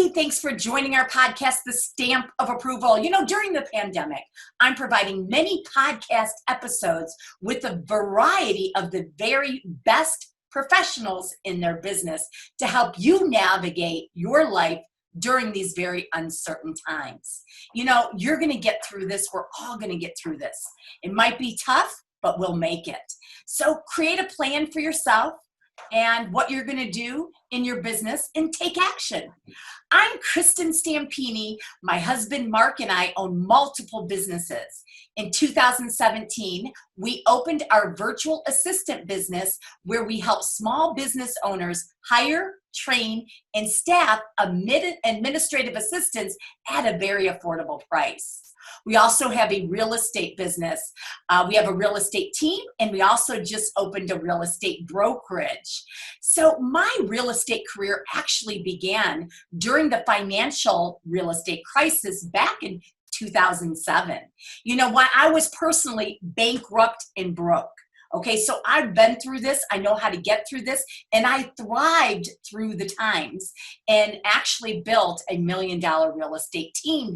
everybody. Thanks for joining our podcast, The Stamp of Approval. You know, during the pandemic, I'm providing many podcast episodes with a variety of the very best professionals in their business to help you navigate your life during these very uncertain times. You know, you're going to get through this. We're all going to get through this. It might be tough, but we'll make it. So create a plan for yourself and what you're going to do in your business and take action. I'm Kristin Stampini. My husband, Mark, and I own multiple businesses. In 2017, we opened our virtual assistant business where we help small business owners hire, train, and staff administrative assistants at a very affordable price. We also have a real estate business. We have a real estate team, and we also just opened a real estate brokerage. So my real estate career actually began during the financial real estate crisis back in 2007. You know what? I was personally bankrupt and broke. Okay, so I've been through this. I know how to get through this, and I thrived through the times and actually built $1 million real estate team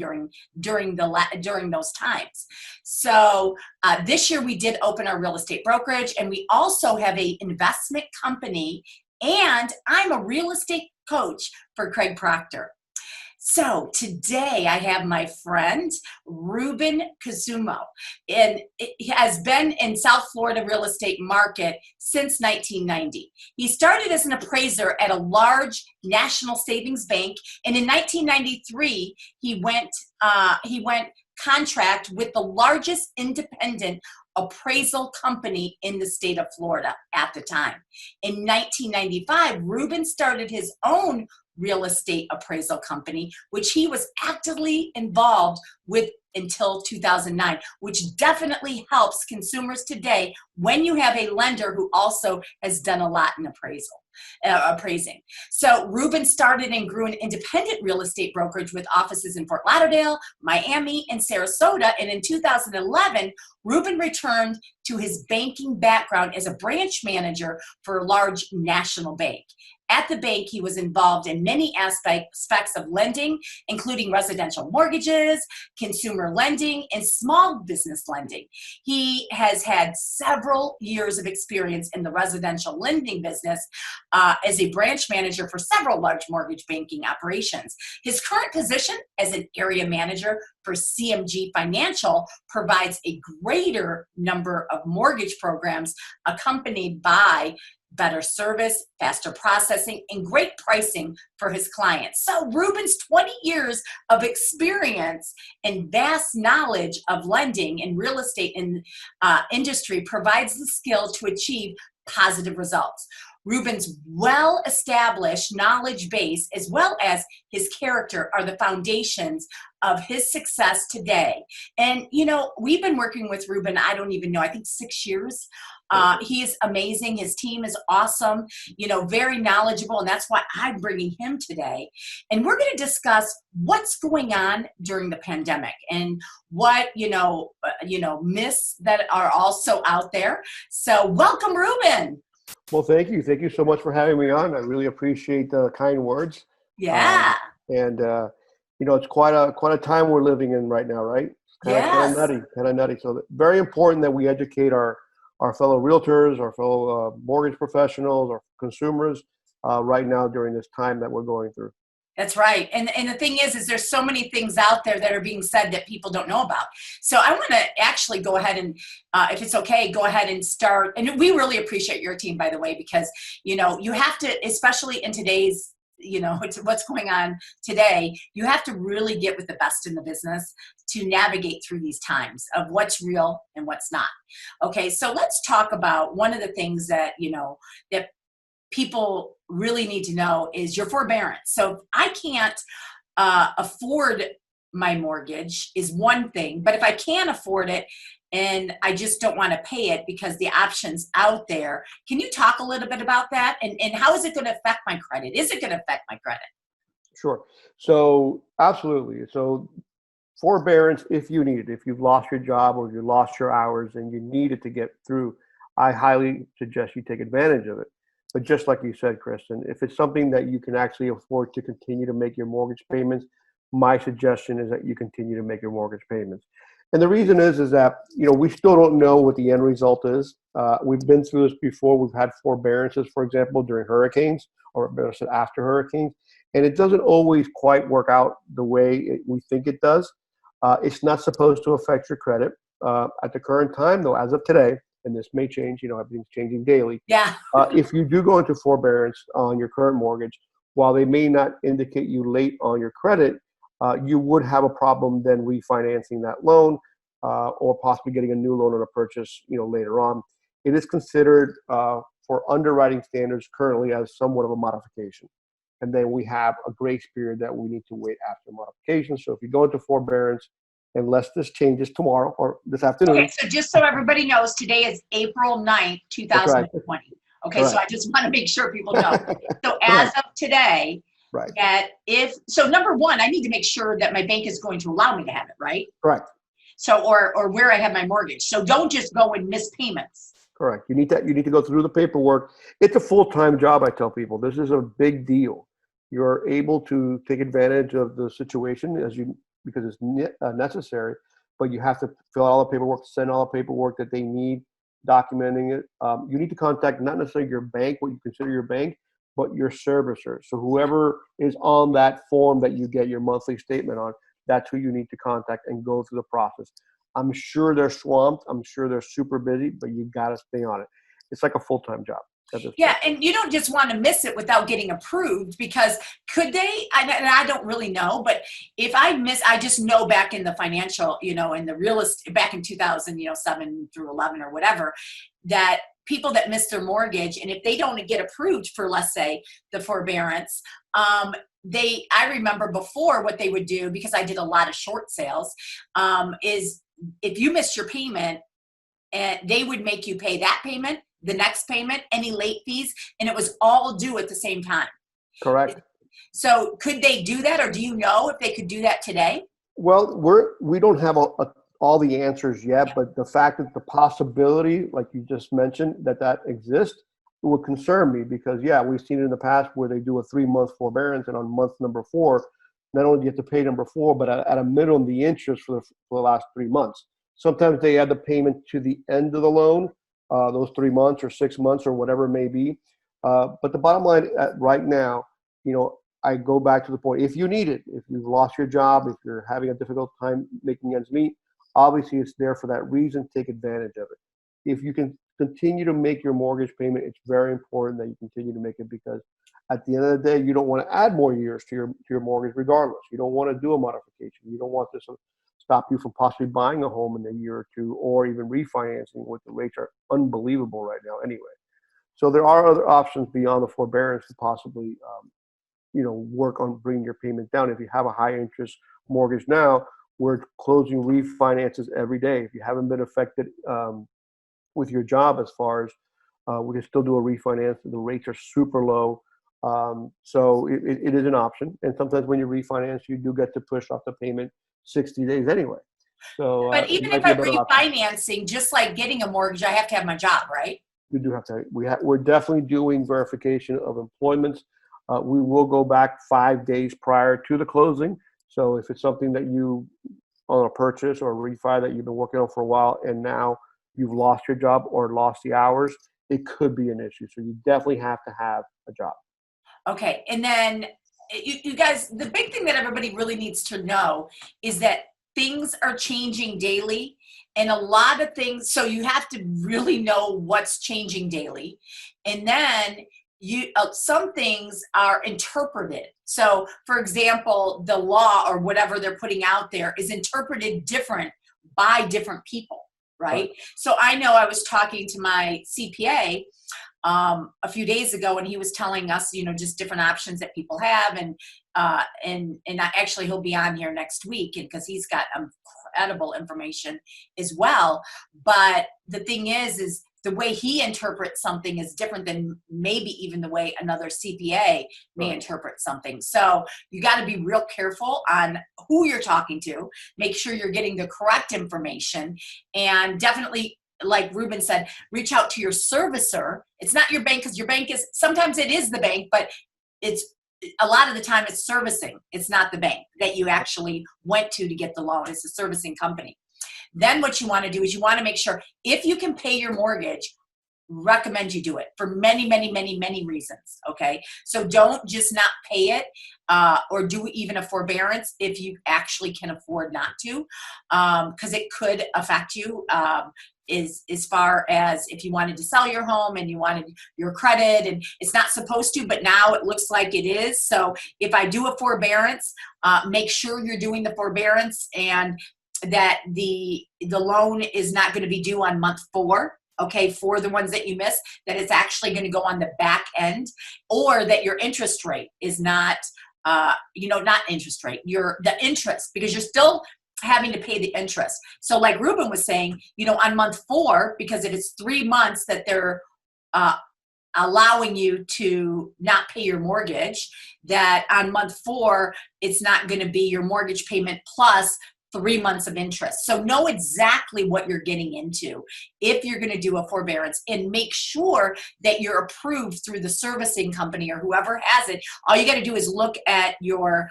during those times. So this year we did open our real estate brokerage, and we also have an investment company, and I'm a real estate coach for Craig Proctor. So today I have my friend, Ruben Kazunov, and he has been in South Florida real estate market since 1990. He started as an appraiser at a large national savings bank, and in 1993, he went contract with the largest independent appraisal company in the state of Florida at the time. In 1995, Ruben started his own real estate appraisal company, which he was actively involved with until 2009, which definitely helps consumers today when you have a lender who also has done a lot in appraising. So Ruben started and grew an independent real estate brokerage with offices in Fort Lauderdale, Miami, and Sarasota. And in 2011, Ruben returned to his banking background as a branch manager for a large national bank. At the bank, he was involved in many aspects of lending, including residential mortgages, consumer lending, and small business lending. He has had several years of experience in the residential lending business as a branch manager for several large mortgage banking operations. His current position as an area manager for CMG Financial provides a greater number of mortgage programs accompanied by better service, faster processing, and great pricing for his clients. So Ruben's 20 years of experience and vast knowledge of lending and real estate industry provides the skill to achieve positive results. Ruben's well-established knowledge base, as well as his character, are the foundations of his success today. And, you know, we've been working with Ruben, I don't even know, I think 6 years. He is amazing. His team is awesome, you know, very knowledgeable, and that's why I'm bringing him today. And we're going to discuss what's going on during the pandemic and what, myths that are also out there. So welcome, Ruben. Well, thank you. Thank you so much for having me on. I really appreciate the kind words. Yeah. It's quite a time we're living in right now, right? Yes. Kind of nutty. So very important that we educate our fellow realtors, our fellow mortgage professionals, our consumers right now during this time that we're going through. That's right. And the thing is there's so many things out there that are being said that people don't know about. So I want to actually go ahead and, if it's okay, go ahead and start. And we really appreciate your team, by the way, because, you know, you have to, especially in today's, what's going on today, you have to really get with the best in the business to navigate through these times of what's real and what's not. Okay, so let's talk about one of the things that, that people really need to know is your forbearance. So if I can't afford my mortgage is one thing, but if I can afford it and I just don't want to pay it because the option's out there, can you talk a little bit about that? And how is it going to affect my credit? Is it going to affect my credit? Sure. So absolutely. So forbearance, if you need it, if you've lost your job or you lost your hours and you need it to get through, I highly suggest you take advantage of it. But just like you said, Kristen, if it's something that you can actually afford to continue to make your mortgage payments, my suggestion is that you continue to make your mortgage payments. And the reason is that, we still don't know what the end result is. We've been through this before. We've had forbearances, for example, during hurricanes, or better said, after hurricanes. And it doesn't always quite work out the way we think it does. It's not supposed to affect your credit. At the current time, though, as of today, and this may change, everything's changing daily. Yeah. If you do go into forbearance on your current mortgage, while they may not indicate you late on your credit, you would have a problem then refinancing that loan or possibly getting a new loan on a purchase, later on. It is considered for underwriting standards currently as somewhat of a modification. And then we have a grace period that we need to wait after modification. So if you go into forbearance, unless this changes tomorrow or this afternoon. Okay, so just so everybody knows, today is April 9th, 2020. Right. Okay, so I just want to make sure people know. So as of today, right. So number one, I need to make sure that my bank is going to allow me to have it, right? Correct. So, or where I have my mortgage. So don't just go and miss payments. Correct. You need to go through the paperwork. It's a full-time job, I tell people. This is a big deal. You're able to take advantage of the situation because it's necessary, but you have to fill out all the paperwork, send all the paperwork that they need, documenting it. You need to contact not necessarily your bank, what you consider your bank, but your servicer. So whoever is on that form that you get your monthly statement on, that's who you need to contact and go through the process. I'm sure they're swamped. I'm sure they're super busy, but you got to stay on it. It's like a full-time job. Yeah, and you don't just want to miss it without getting approved, because could they, and I don't really know, but if I just know back in the financial, in the real estate, back in 2007 through 11 or whatever, that people that miss their mortgage, and if they don't get approved for, let's say, the forbearance, I remember before what they would do, because I did a lot of short sales, is if you missed your payment, and they would make you pay that payment, the next payment, any late fees, and it was all due at the same time. Correct. So could they do that, or do you know if they could do that today? Well, we don't have all the answers yet, but the fact that the possibility, like you just mentioned, that exists would concern me, because we've seen it in the past where they do a 3-month forbearance, and on month number 4, not only do you have to pay number 4, but at a minimum the interest for the last 3 months. Sometimes they add the payment to the end of the loan, those 3 months or 6 months or whatever it may be. But the bottom line right now, I go back to the point. If you need it, if you've lost your job, if you're having a difficult time making ends meet, obviously it's there for that reason. Take advantage of it. If you can continue to make your mortgage payment, it's very important that you continue to make it, because at the end of the day, you don't want to add more years to your mortgage regardless. You don't want to do a modification. You don't want this to stop you from possibly buying a home in a year or two, or even refinancing, what the rates are unbelievable right now anyway. So there are other options beyond the forbearance to possibly, work on bringing your payment down. If you have a high interest mortgage now, we're closing refinances every day. If you haven't been affected with your job, as far as we can still do a refinance. The rates are super low. So it is an option. And sometimes when you refinance, you do get to push off the payment 60 days anyway. So, but even if I'm refinancing, just like getting a mortgage, I have to have my job, right? You do have to. We're definitely doing verification of employment. We will go back 5 days prior to the closing. So if it's something that you, on a purchase or a refi that you've been working on for a while, and now you've lost your job or lost the hours, it could be an issue. So you definitely have to have a job. Okay, and then you guys, the big thing that everybody really needs to know is that things are changing daily, and a lot of things, so you have to really know what's changing daily. And then some things are interpreted. So for example, the law or whatever they're putting out there is interpreted different by different people, right? So I know I was talking to my CPA a few days ago, and he was telling us, just different options that people have, and actually he'll be on here next week, and because he's got incredible information as well. But the thing is the way he interprets something is different than maybe even the way another CPA may interpret something. So you got to be real careful on who you're talking to. Make sure you're getting the correct information, and definitely like Ruben said, reach out to your servicer. It's not your bank, because your bank is, sometimes it is the bank, but it's a lot of the time it's servicing. It's not the bank that you actually went to get the loan. It's a servicing company. Then what you want to do is you want to make sure, if you can pay your mortgage, recommend you do it for many, many, many, many reasons. Okay. So don't just not pay it, or do even a forbearance if you actually can afford not to, because it could affect you. As far as if you wanted to sell your home and you wanted your credit, and it's not supposed to, but now it looks like it is. So if I do a forbearance, make sure you're doing the forbearance and that the loan is not going to be due on month 4. Okay, for the ones that you miss, that it's actually going to go on the back end, or that your interest rate is not, not interest rate, the interest, because you're still having to pay the interest. So like Ruben was saying, on month 4, because if it's 3 months that they're allowing you to not pay your mortgage, that on month 4, it's not going to be your mortgage payment plus 3 months of interest. So know exactly what you're getting into if you're going to do a forbearance, and make sure that you're approved through the servicing company or whoever has it. All you got to do is look at your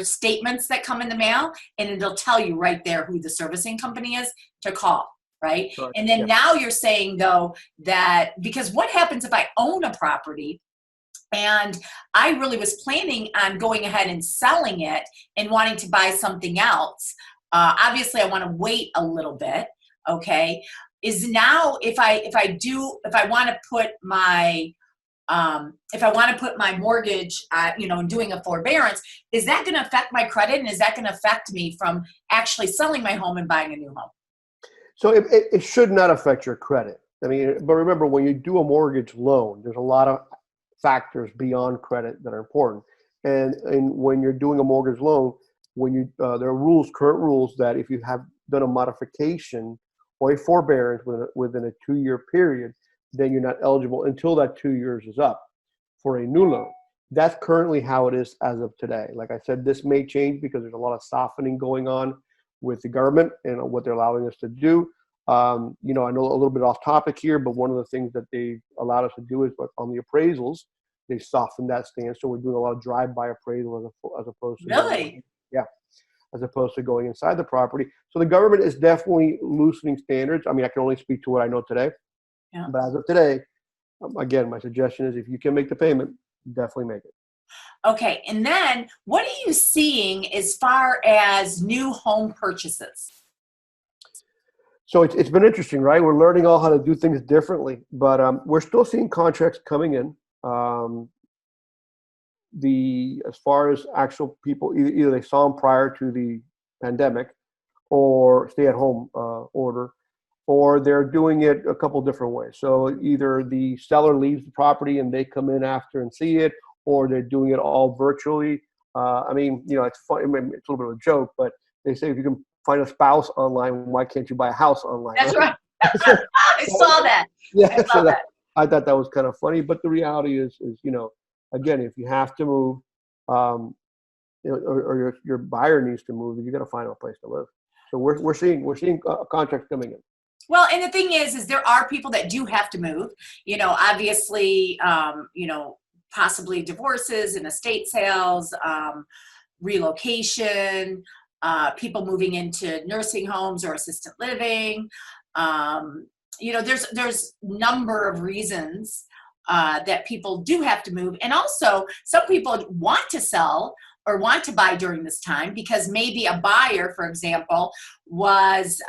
statements that come in the mail, and it'll tell you right there who the servicing company is to call. Right. Sure. And then now you're saying, though, that because what happens if I own a property and I really was planning on going ahead and selling it and wanting to buy something else? Obviously, I want to wait a little bit. Okay, is now if I want to put my mortgage, doing a forbearance, is that going to affect my credit, and is that going to affect me from actually selling my home and buying a new home? So it should not affect your credit. I mean, but remember, when you do a mortgage loan, there's a lot of factors beyond credit that are important. And when you're doing a mortgage loan, there are current rules that if you have done a modification or a forbearance within a 2-year period, then you're not eligible until that 2 years is up for a new loan. That's currently how it is as of today. Like I said, this may change because there's a lot of softening going on with the government and what they're allowing us to do. I know a little bit off topic here, but one of the things that they allowed us to do is on the appraisals, they softened that stance. So we're doing a lot of drive-by appraisal as opposed to as opposed to going inside the property. So the government is definitely loosening standards. I mean, I can only speak to what I know today. Yeah. But as of today, again, my suggestion is if you can make the payment, definitely make it. Okay, and then what are you seeing as far as new home purchases? So it's been interesting, right? We're learning all how to do things differently, but we're still seeing contracts coming in. As far as actual people, either they saw them prior to the pandemic or stay-at-home order, or they're doing it a couple different ways. So either the seller leaves the property and they come in after and see it, or they're doing it all virtually. It's fun. I mean, it's a little bit of a joke, but they say if you can find a spouse online, why can't you buy a house online? That's right. I saw that. Yeah, I thought that was kind of funny. But the reality is, again, if you have to move, or your buyer needs to move, you got to find a place to live. So we're seeing contracts coming in. Well, and the thing is there are people that do have to move. Obviously, possibly divorces and estate sales, relocation, people moving into nursing homes or assisted living. There's number of reasons that people do have to move. And also some people want to sell or want to buy during this time because maybe a buyer, for example, was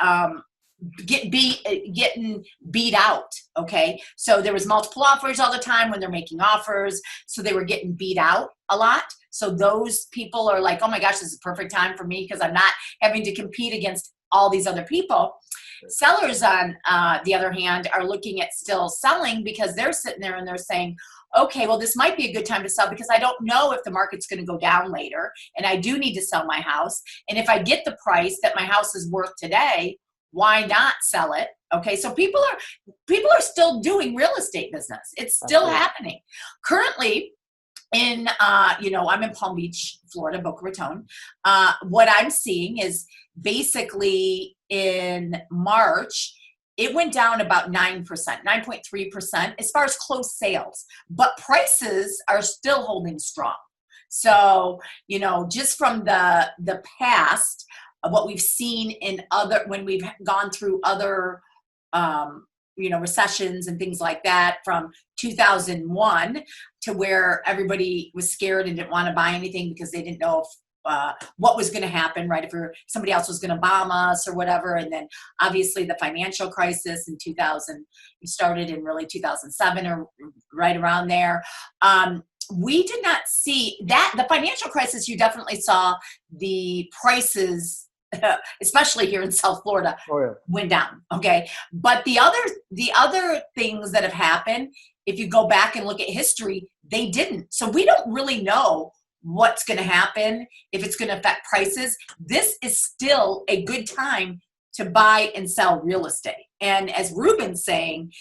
getting beat out. Okay. So there was multiple offers all the time when they're making offers. So they were getting beat out a lot. So those people are like, oh my gosh, this is a perfect time for me because I'm not having to compete against all these other people. Sellers, on the other hand, are looking at still selling because they're sitting there and they're saying, okay, well, this might be a good time to sell because I don't know if the market's going to go down later and I do need to sell my house. And if I get the price that my house is worth today, why not sell it? Okay, so people are still doing real estate business. It's still happening. Currently, in I'm in Palm Beach, Florida, Boca Raton. What I'm seeing is basically in March, it went down about 9%, 9.3% as far as closed sales, but prices are still holding strong. So, just from the past, what we've seen in when we've gone through other, recessions and things like that, from 2001 to where everybody was scared and didn't want to buy anything because they didn't know what was going to happen, right? If somebody else was going to bomb us or whatever. And then obviously the financial crisis in 2000, it started in really 2007 or right around there. We did not see that. The financial crisis, you definitely saw the prices, especially here in South Florida, went down. Okay. But the other things that have happened, if you go back and look at history, they didn't. So we don't really know what's going to happen, if it's going to affect prices. This is still a good time to buy and sell real estate. And as Ruben's saying,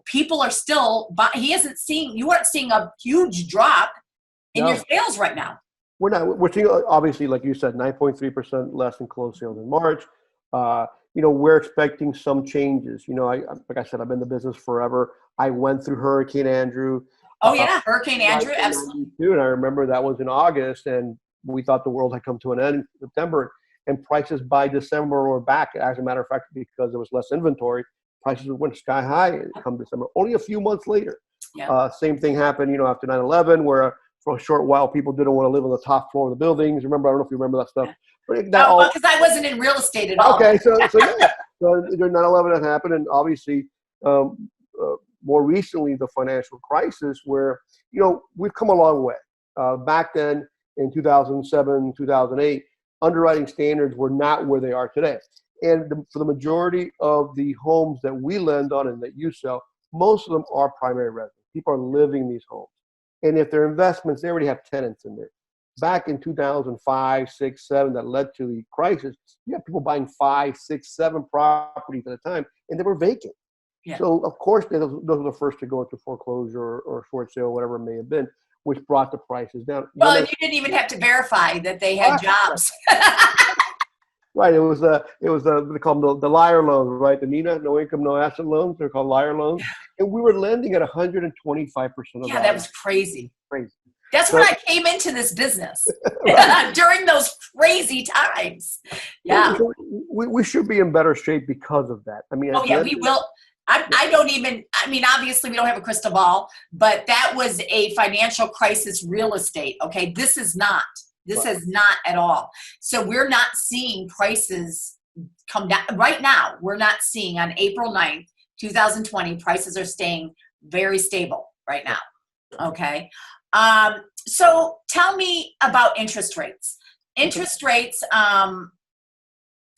people are still you aren't seeing a huge drop in your sales right now. We're seeing, obviously, like you said, 9.3% less in closed sales in March. We're expecting some changes. Like I said, I've been in the business forever. I went through Hurricane Andrew. Oh yeah, Hurricane Andrew, absolutely. And I remember that was in August, and we thought the world had come to an end in September. And prices by December were back. As a matter of fact, because there was less inventory, prices went sky high come December. Only a few months later. Yeah. Same thing happened, after 9/11, where for a short while people didn't want to live on the top floor of the buildings. Remember, I don't know if you remember that stuff. Because I wasn't in real estate at all. Okay, so yeah. So during 9/11 that happened, and obviously more recently the financial crisis, where we've come a long way. Back then in 2007, 2008, underwriting standards were not where they are today. And for the majority of the homes that we lend on and that you sell, most of them are primary residence. People are living in these homes. And if they're investments, they already have tenants in there. Back in 2005, 6, 7, that led to the crisis, you had people buying 5, 6, 7 properties at a time, and they were vacant. Yeah. So, of course, those were the first to go into foreclosure or short sale, whatever it may have been, which brought the prices down. Well, and you didn't even have to verify that they had jobs. Right. It was they call them the liar loans, right? The NINA, no income, no asset loans. They're called liar loans. And we were lending at 125% of Yeah, that was crazy. Crazy. That's when I came into this business during those crazy times. Yeah. So we should be in better shape because of that. I mean, we will. Obviously we don't have a crystal ball, but that was a financial crisis real estate. Okay. This is not at all. So we're not seeing prices come down right now. We're not seeing on April 9th, 2020, prices are staying very stable right now. Okay. So tell me about interest rates. Interest rates,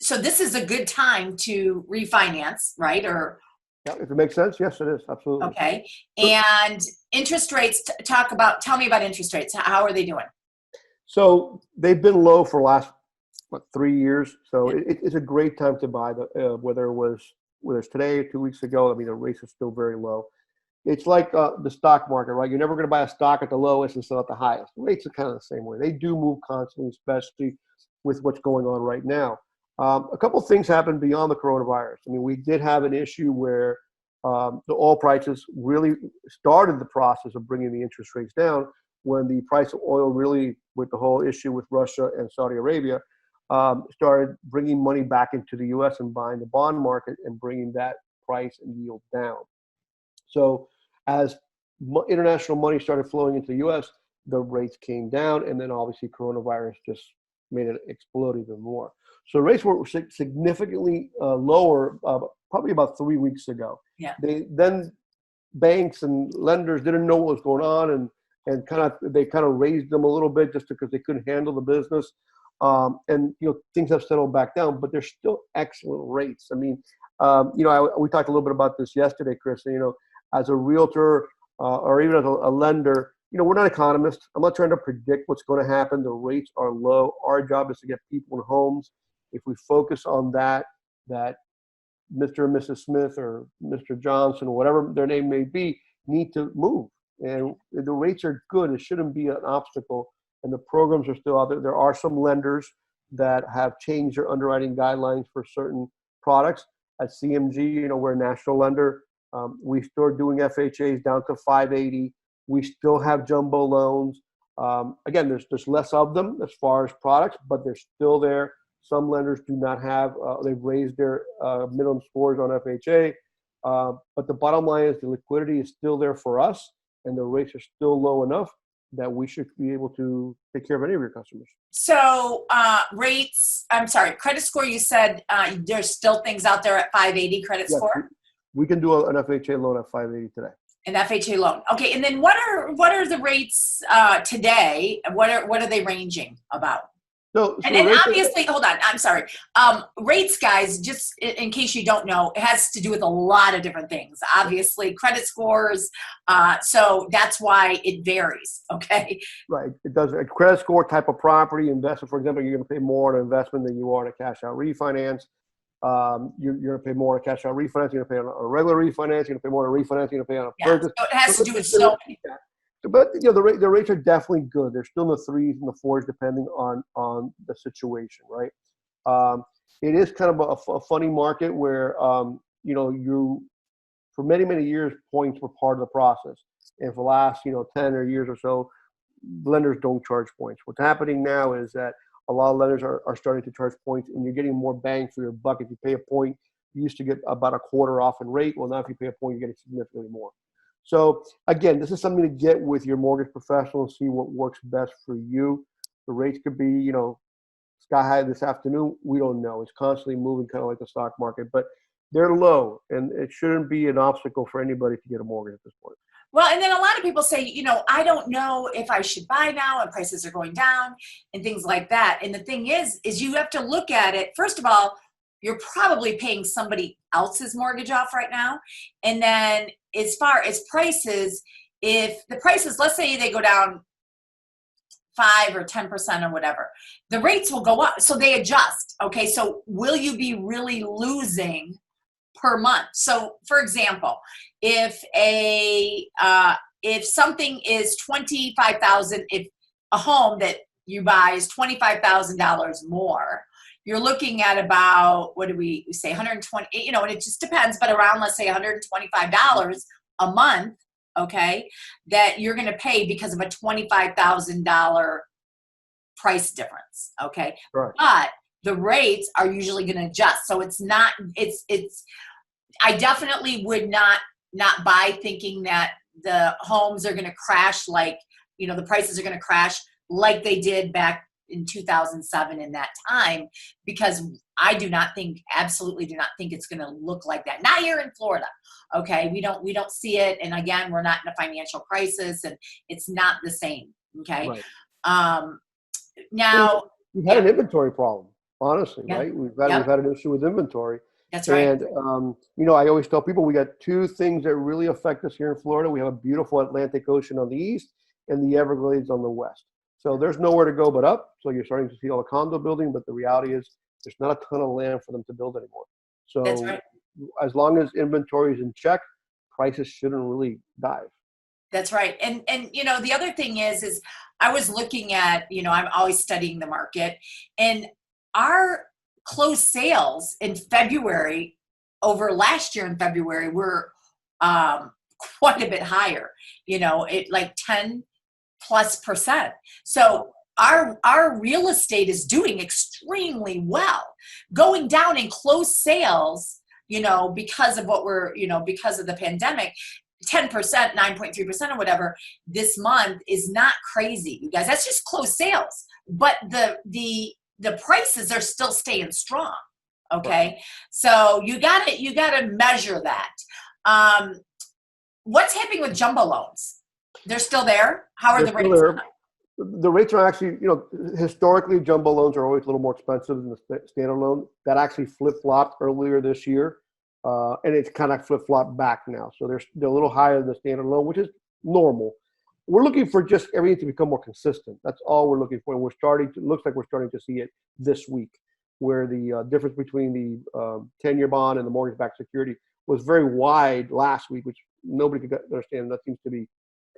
so this is a good time to refinance, right? Or yeah, if it makes sense, yes, it is. Absolutely. Okay. And interest rates, tell me about interest rates. How are they doing? So they've been low for the last 3 years. So it's a great time to buy, whether it's today or 2 weeks ago. I mean, the rates are still very low. It's like the stock market, right? You're never going to buy a stock at the lowest and sell at the highest. The rates are kind of the same way. They do move constantly, especially with what's going on right now. A couple of things happened beyond the coronavirus. I mean, we did have an issue where the oil prices really started the process of bringing the interest rates down when the price of oil really, with the whole issue with Russia and Saudi Arabia, started bringing money back into the U.S. and buying the bond market and bringing that price and yield down. So as international money started flowing into the U.S., the rates came down, and then obviously coronavirus just made it explode even more. So rates were significantly lower probably about 3 weeks ago. Yeah. Then banks and lenders didn't know what was going on, and they kind of raised them a little bit just because they couldn't handle the business. And things have settled back down, but they're still excellent rates. I mean, we talked a little bit about this yesterday, Kristin. As a realtor or even as a lender, we're not economists. I'm not trying to predict what's going to happen. The rates are low. Our job is to get people in homes. If we focus on that Mr. and Mrs. Smith or Mr. Johnson, or whatever their name may be, need to move. And the rates are good. It shouldn't be an obstacle. And the programs are still out there. There are some lenders that have changed their underwriting guidelines for certain products. At CMG, we're a national lender. We still are doing FHAs down to 580. We still have jumbo loans. Again, there's less of them as far as products, but they're still there. Some lenders do not have, they've raised their minimum scores on FHA. But the bottom line is the liquidity is still there for us, and the rates are still low enough that we should be able to take care of any of your customers. So credit score, you said there's still things out there at 580 credit score? We can do an FHA loan at 580 today. An FHA loan. Okay, and then what are the rates today? What are they ranging about? And obviously, hold on, I'm sorry. Rates, guys, just in case you don't know, it has to do with a lot of different things. Obviously, credit scores, so that's why it varies, okay? Right, it does. A credit score, type of property, investment, for example, you're going to pay more on an investment than you are on a cash-out refinance. You're going to pay more on a cash-out refinance. You're going to pay on a regular refinance. You're going to pay more on a refinance. You're going to pay on a purchase. So it has to do with so many. But the rates are definitely good. They're still in the 3s and the 4s, depending on the situation, right? It is kind of a funny market where you for many years points were part of the process, and for the last 10 or years or so, lenders don't charge points. What's happening now is that a lot of lenders are starting to charge points, and you're getting more bang for your buck. If you pay a point, you used to get about a quarter off in rate. Well, now if you pay a point, you're getting significantly more. So again, this is something to get with your mortgage professional and see what works best for you. The rates could be, sky high this afternoon. We don't know. It's constantly moving, kind of like the stock market, but they're low, and it shouldn't be an obstacle for anybody to get a mortgage at this point. Well, and then a lot of people say, I don't know if I should buy now, and prices are going down and things like that. And the thing is you have to look at it. First of all, you're probably paying somebody else's mortgage off right now. And then as far as prices, if the prices, let's say they go down 5 or 10% or whatever, the rates will go up. So they adjust. Okay. So will you be really losing per month? So for example, if something is $25,000, if a home that you buy is $25,000 more, you're looking at about, what do we say, 120, and it just depends, but around, let's say $125 a month, okay, that you're going to pay because of a $25,000 price difference, okay? Right. But the rates are usually going to adjust. So I definitely would not buy thinking that the homes are going to crash like, the prices are going to crash like they did back in 2007 in that time, because I absolutely do not think it's going to look like that. Not here in Florida. Okay. We don't see it. And again, we're not in a financial crisis, and it's not the same. Okay. Right. Now we've had an inventory problem, honestly, yeah. right? We've had an issue with inventory. That's right. And, I always tell people we got two things that really affect us here in Florida. We have a beautiful Atlantic Ocean on the east and the Everglades on the west. So there's nowhere to go but up. So you're starting to see all the condo building, but the reality is there's not a ton of land for them to build anymore. So that's right. As long as inventory is in check, prices shouldn't really dive. That's right. And the other thing is I was looking at, I'm always studying the market, and our closed sales in February over last year in February were quite a bit higher, like 10+%. So our real estate is doing extremely well. Going down in closed sales, because of because of the pandemic, 10%, 9.3% or whatever this month is not crazy, you guys. That's just closed sales. But the prices are still staying strong. Okay. Right. So you gotta measure that. What's happening with jumbo loans? They're still there? How are the rates? The rates are actually, historically jumbo loans are always a little more expensive than the standard loan. That actually flip-flopped earlier this year. And it's kind of flip-flopped back now. So they're a little higher than the standard loan, which is normal. We're looking for just everything to become more consistent. That's all we're looking for. And looks like we're starting to see it this week, where the difference between the 10-year bond and the mortgage-backed security was very wide last week, which nobody could understand. That seems to be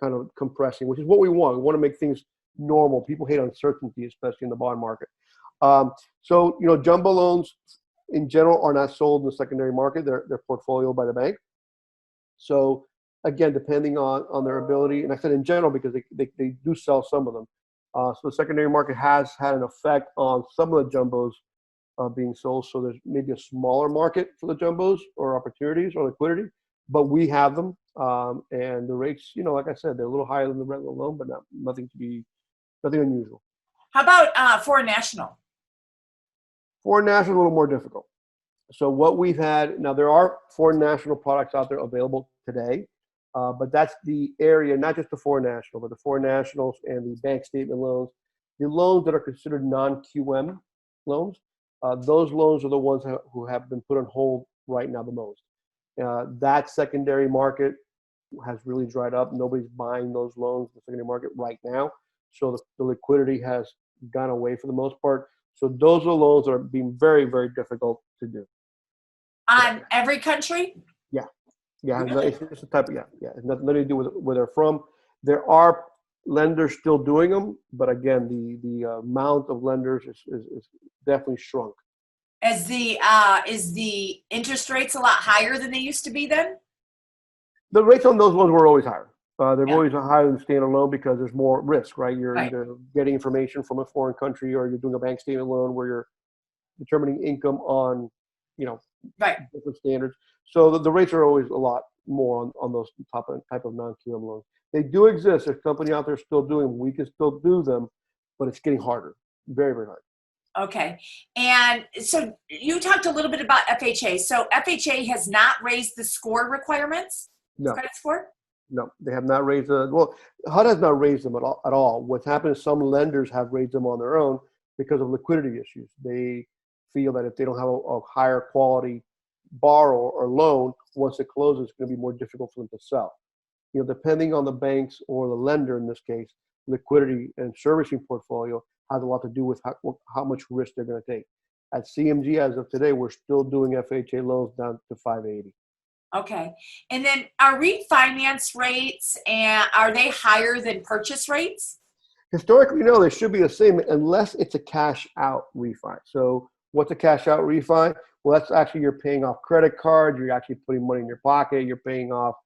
kind of compressing, which is what we want. We want to make things normal. People hate uncertainty, especially in the bond market. So, jumbo loans in general are not sold in the secondary market. They're portfolio by the bank. So again, depending on their ability, and I said in general because they do sell some of them. So the secondary market has had an effect on some of the jumbos being sold. So there's maybe a smaller market for the jumbos or opportunities or liquidity, but we have them. And the rates, like I said, they're a little higher than the regular loan, but nothing unusual. How about foreign national? Foreign national is a little more difficult. So what we've had, now there are foreign national products out there available today, but that's the area, not just the foreign national, but the foreign nationals and the bank statement loans, the loans that are considered non-QM loans. Those loans are the ones who have been put on hold right now the most. That secondary market has really dried up. Nobody's buying those loans in the secondary market right now. So the liquidity has gone away for the most part. So those are loans that are being very, very difficult to do. On every country? Yeah. Really? It's just a type of, It's nothing to do with where they're from. There are lenders still doing them, but again, the amount of lenders is definitely shrunk. Is the interest rates a lot higher than they used to be then? The rates on those loans were always higher. They're always higher than standard loan because there's more risk, right? You're either getting information from a foreign country or you're doing a bank statement loan where you're determining income on, different standards. So the rates are always a lot more on those type of non-QM loans. They do exist. There's a company out there still doing them. We can still do them, but it's getting harder. Very, very hard. Okay. And so you talked a little bit about FHA. So FHA has not raised the score requirements? No. Credit score? No, they have not raised HUD has not raised them at all. What's happened is some lenders have raised them on their own because of liquidity issues. They feel that if they don't have a higher quality borrow or loan, once it closes, it's going to be more difficult for them to sell. Depending on the banks or the lender in this case, liquidity and servicing portfolio has a lot to do with how much risk they're going to take. At CMG, as of today, we're still doing FHA loans down to 580. Okay. And then are refinance rates, and are they higher than purchase rates? Historically, no, they should be the same unless it's a cash out refi. So what's a cash out refi? Well, that's actually you're paying off credit cards. You're actually putting money in your pocket. You're paying off,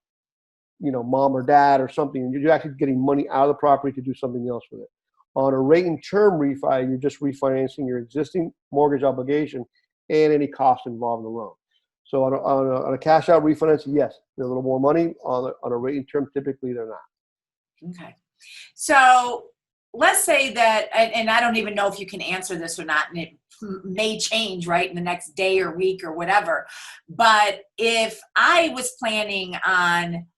mom or dad or something. You're actually getting money out of the property to do something else with it. On a rate and term refi, you're just refinancing your existing mortgage obligation and any cost involved in the loan. So on a cash out refinance, yes, they're a little more money. On a rate and term, typically they're not. Okay. So let's say that, and I don't even know if you can answer this or not, and it may change, right, in the next day or week or whatever. But if I was planning on,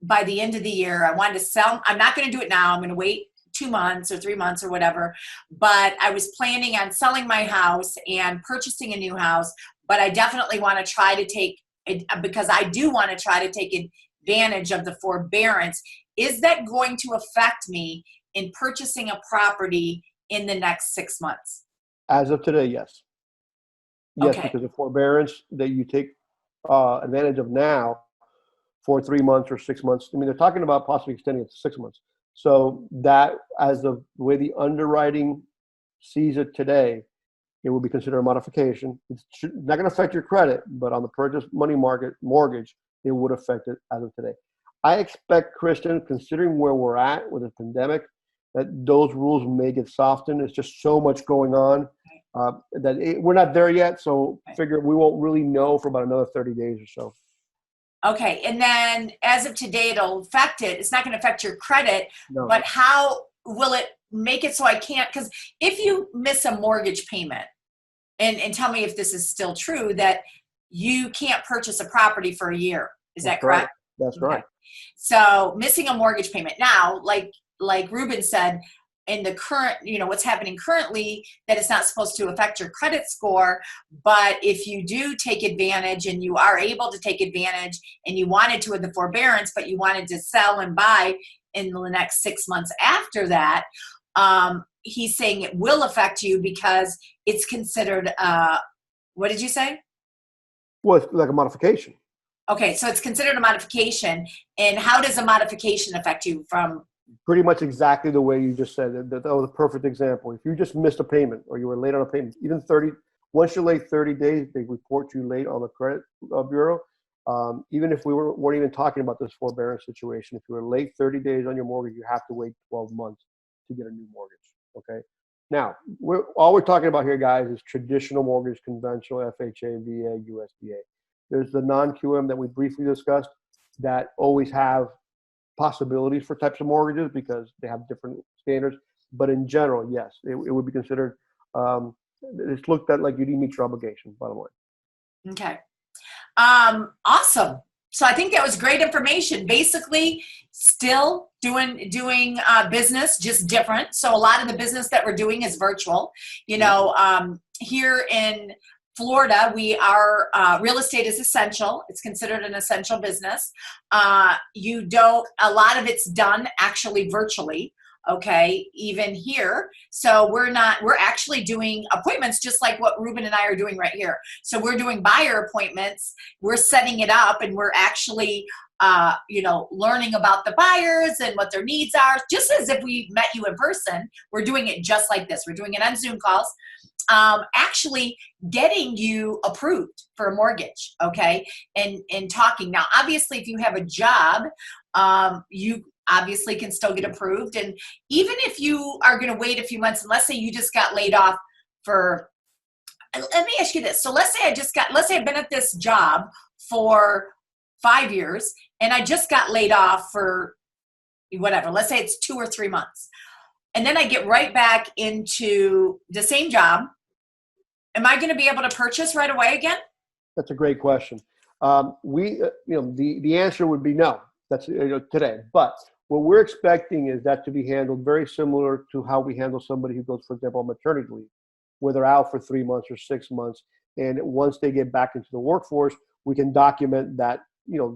by the end of the year, I wanted to sell, I'm not going to do it now. I'm going to wait 2 months or 3 months or whatever. But I was planning on selling my house and purchasing a new house. But I definitely want to try to take it, because I do want to try to take advantage of the forbearance. Is that going to affect me in purchasing a property in the next 6 months? As of today, yes. Yes, Okay. because the forbearance that you take advantage of now for 3 months or 6 months, I mean, they're talking about possibly extending it to 6 months. So that, as the way the underwriting sees it today, it will be considered a modification. It's not going to affect your credit, but on the purchase money market mortgage, it would affect it as of today. I expect, Kristin, considering where we're at with the pandemic, that those rules may get softened. It's just so much going on we're not there yet. So figure we won't really know for about another 30 days or so. Okay. And then as of today, it'll affect it. It's not going to affect your credit, No. But how will it make it so I can't? Because if you miss a mortgage payment, and tell me if this is still true, that you can't purchase a property for a year. Is that correct? That's right. So missing a mortgage payment. Now, like Ruben said, in the current, what's happening currently, that it's not supposed to affect your credit score. But if you do take advantage and you are able to take advantage and you wanted to with the forbearance, but you wanted to sell and buy in the next 6 months after that, he's saying it will affect you because it's considered, what did you say? Well, it's like a modification. Okay, so it's considered a modification. And how does a modification affect you from? Pretty much exactly the way you just said it. That was a perfect example. If you just missed a payment or you were late on a payment, even 30, once you're late 30 days, they report you late on the credit bureau. Even if we weren't even talking about this forbearance situation, if you were late 30 days on your mortgage, you have to wait 12 months to get a new mortgage. Okay. Now, all we're talking about here, guys, is traditional mortgage, conventional, FHA, VA, USDA. There's the non-QM that we briefly discussed that always have possibilities for types of mortgages because they have different standards. But in general, yes, it would be considered, it's looked at like you didn't meet your obligation, bottom line. Okay. Awesome. So I think that was great information. Basically, still doing business, just different. So a lot of the business that we're doing is virtual. You know, here in Florida, we are real estate is essential. It's considered an essential business. A lot of it's done actually virtually. Okay, even here. So we're actually doing appointments just like what Ruben and I are doing right here. So we're doing buyer appointments. We're setting it up and we're actually, learning about the buyers and what their needs are. Just as if we met you in person, we're doing it just like this. We're doing it on Zoom calls. Actually getting you approved for a mortgage, okay, and talking. Now, obviously, if you have a job, you obviously can still get approved. And even if you are going to wait a few months, and let's say you just got laid off for, let me ask you this. So let's say I've been at this job for 5 years and I just got laid off for whatever, let's say it's 2 or 3 months. And then I get right back into the same job. Am I going to be able to purchase right away again? That's a great question. The answer would be no. That's today. But what we're expecting is that to be handled very similar to how we handle somebody who goes, for example, on maternity leave, where they're out for 3 months or 6 months. And once they get back into the workforce, we can document that,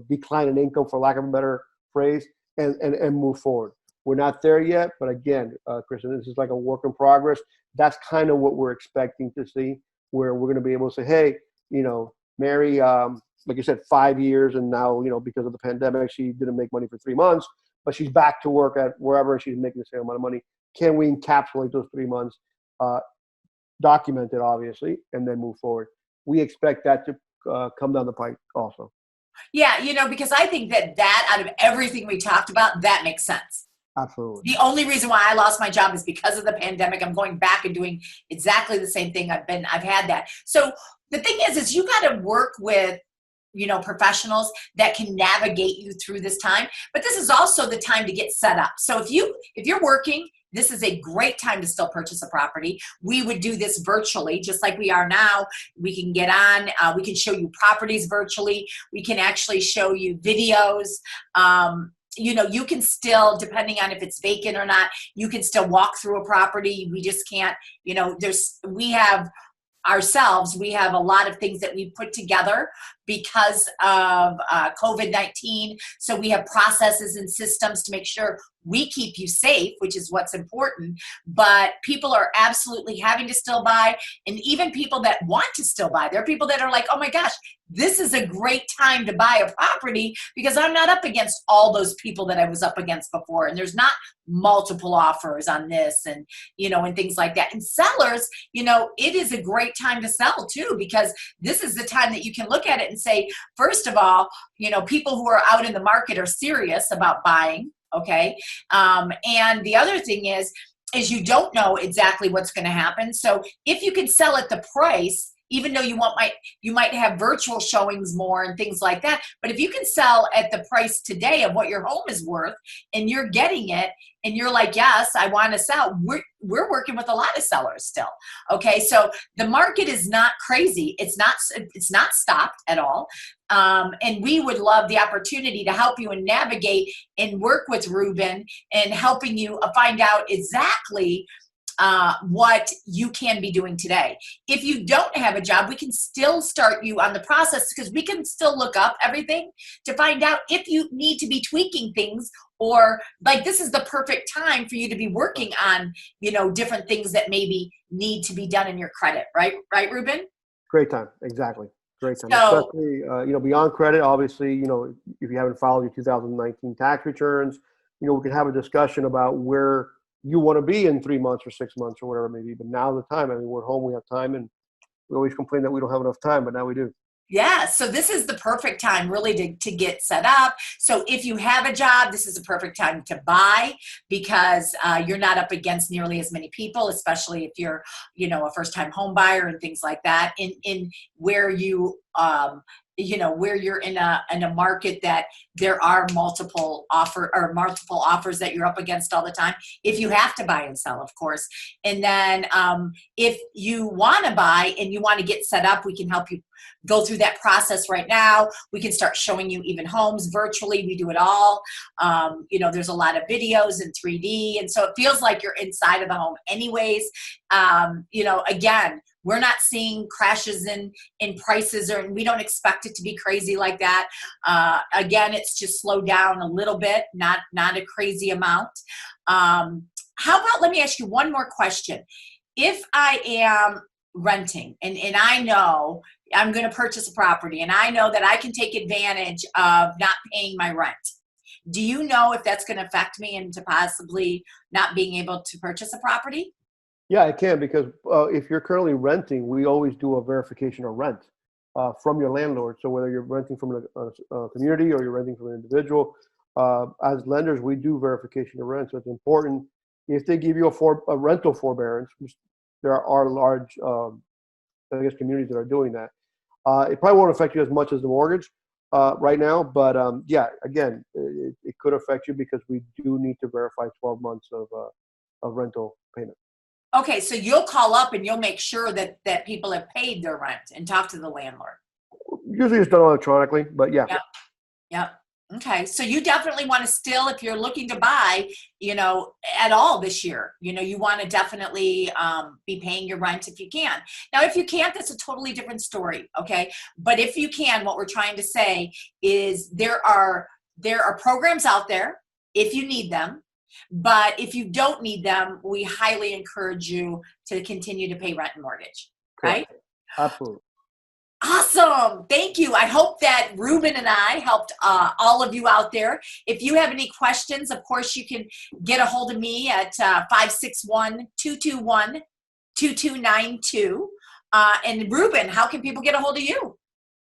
decline in income, for lack of a better phrase, and move forward. We're not there yet, but again, Kristin, this is like a work in progress. That's kind of what we're expecting to see, where we're going to be able to say, hey, Mary, like you said, 5 years, and now, because of the pandemic, she didn't make money for 3 months, but she's back to work at wherever she's making the same amount of money. Can we encapsulate those 3 months, document it, obviously, and then move forward? We expect that to come down the pipe also. Yeah, because I think that out of everything we talked about, that makes sense. Absolutely. The only reason why I lost my job is because of the pandemic. I'm going back and doing exactly the same thing. I've had that. So the thing is you got to work with, professionals that can navigate you through this time. But this is also the time to get set up. So if you're working, this is a great time to still purchase a property. We would do this virtually, just like we are now. We can get on, we can show you properties virtually. We can actually show you videos. You can still, depending on if it's vacant or not, you can still walk through a property. We just can't, we have a lot of things that we put together because of COVID-19. So we have processes and systems to make sure we keep you safe, which is what's important. But people are absolutely having to still buy. And even people that want to still buy, there are people that are like, oh my gosh, this is a great time to buy a property because I'm not up against all those people that I was up against before. And there's not multiple offers on this and, and things like that. And sellers, it is a great time to sell too, because this is the time that you can look at it and say, first of all, people who are out in the market are serious about buying. Okay. And the other thing is you don't know exactly what's going to happen. So if you can sell at the price, even though you might have virtual showings more and things like that. But if you can sell at the price today of what your home is worth and you're getting it and you're like, yes, I want to sell, we're working with a lot of sellers still. Okay. So the market is not crazy. It's not stopped at all. And we would love the opportunity to help you and navigate and work with Ruben and helping you find out exactly what you can be doing today. If you don't have a job, we can still start you on the process because we can still look up everything to find out if you need to be tweaking things or like this is the perfect time for you to be working on, different things that maybe need to be done in your credit. Right, Ruben? Great time. Exactly. Great time, So especially, beyond credit, obviously, if you haven't filed your 2019 tax returns, we can have a discussion about where you want to be in 3 months or 6 months or whatever it may be. But now's the time. I mean, we're home, we have time, and we always complain that we don't have enough time, but now we do. yeah, so this is the perfect time really to get set up. So if you have a job, this is the perfect time to buy because you're not up against nearly as many people, especially if you're, a first-time home buyer and things like that. In where where you're in a market that there are multiple offers that you're up against all the time. If you have to buy and sell, of course, and then if you want to buy and you want to get set up, we can help you go through that process right now. We can start showing you even homes virtually. We do it all. There's a lot of videos in 3D, and so it feels like you're inside of the home anyways. Again, we're not seeing crashes in prices, or we don't expect it to be crazy like that. Again, it's just slowed down a little bit, not a crazy amount. How about, let me ask you one more question. If I am renting and I know I'm going to purchase a property and I know that I can take advantage of not paying my rent, do you know if that's going to affect me into possibly not being able to purchase a property? Yeah, it can, because if you're currently renting, we always do a verification of rent from your landlord. So whether you're renting from a community or you're renting from an individual, as lenders, we do verification of rent. So it's important. If they give you a rental forbearance, which there are large, communities that are doing that. It probably won't affect you as much as the mortgage right now, but again, it could affect you because we do need to verify 12 months of rental payment. Okay, so you'll call up and you'll make sure that people have paid their rent and talk to the landlord. Usually it's done electronically, but yeah. Yep. Okay, so you definitely want to still, if you're looking to buy, at all this year, you want to definitely be paying your rent if you can. Now, if you can't, that's a totally different story, okay? But if you can, what we're trying to say is there are programs out there if you need them. But if you don't need them, we highly encourage you to continue to pay rent and mortgage, right? Correct. Absolutely. Awesome. Thank you. I hope that Ruben and I helped all of you out there. If you have any questions, of course, you can get a hold of me at 561-221-2292. And Ruben, how can people get a hold of you?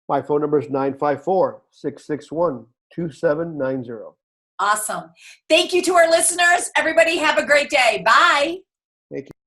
My phone number is 954-661-2790. Awesome. Thank you to our listeners. Everybody have a great day. Bye. Thank you.